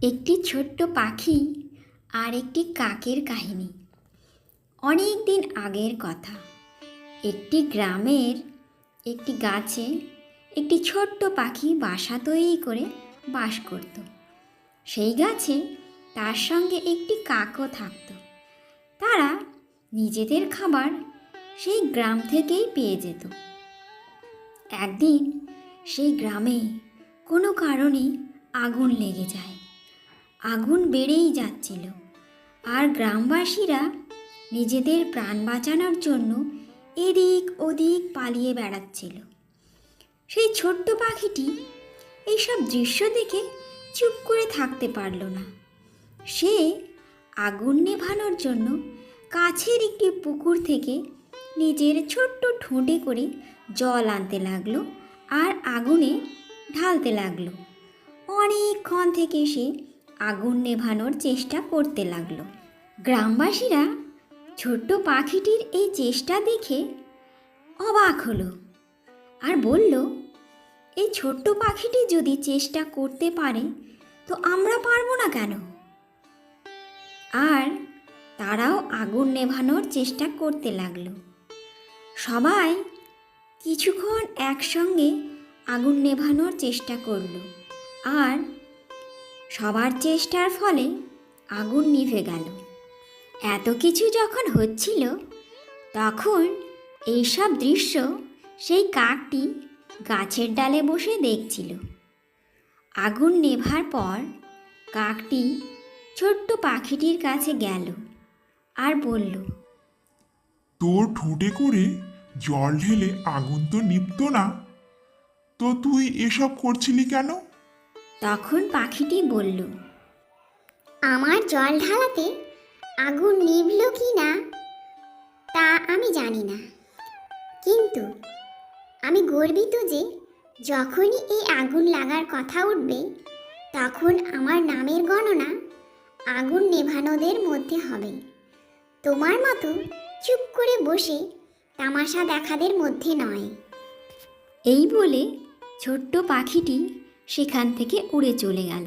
একটি ছোট্ট পাখি আর একটি কাকের কাহিনী। অনেক দিন আগের কথা। একটি গ্রামের একটি গাছে একটি ছোট্ট পাখি বাসা তৈরি করে বাস করত। সেই গাছে তার সঙ্গে একটি কাকও থাকত। তারা নিজেদের খাবার সেই গ্রাম থেকেই পেয়ে যেত। একদিন সেই গ্রামে কোনো কারণে আগুন লেগে যায়। আগুন বেড়েই যাচ্ছিল, আর গ্রামবাসীরা নিজেদের প্রাণ বাঁচানোর জন্য এদিক ওদিক পালিয়ে বেড়াচ্ছিল। সেই ছোট্ট পাখিটি এইসব দৃশ্য দেখে চুপ করে থাকতে পারল না। সে আগুন নেভানোর জন্য কাছের একটি পুকুর থেকে নিজের ছোট্ট ঠোঁটে করে জল আনতে লাগলো আর আগুনে ঢালতে লাগলো। অনেকক্ষণ থেকে সে আগুন নেভানোর চেষ্টা করতে লাগলো। গ্রামবাসীরা ছোট্ট পাখিটির এই চেষ্টা দেখে অবাক হলো আর বলল, এই ছোট্ট পাখিটি যদি চেষ্টা করতে পারে তো আমরা পারবো না কেন? আর তারাও আগুন নেভানোর চেষ্টা করতে লাগলো। সবাই কিছুক্ষণ একসঙ্গে আগুন নেভানোর চেষ্টা করলো, আর সবার চেষ্টার ফলে আগুন নিভে গেল। এত কিছু যখন হচ্ছিল, তখন এইসব দৃশ্য সেই কাকটি গাছের ডালে বসে দেখছিল। আগুন নেভার পর কাকটি ছোট্ট পাখিটির কাছে গেল আর বলল, তোর ঠোঁটে করে জল ঢেলে আগুন তো নিভতো না, তো তুই এসব করছিলি কেন? তখন পাখিটি বলল, আমার জল ঢালাতে আগুন নিভল কি না তা আমি জানি না, কিন্তু আমি গর্বিত যে যখনই এই আগুন লাগার কথা উঠবে তখন আমার নামের গণনা আগুন নেভানোদের মধ্যে হবে। তোমার মতো চুপ করে বসে তামাশা দেখাদের মধ্যে নয়। এই বলে ছোট্ট পাখিটি সেখান থেকে উড়ে চলে গেল।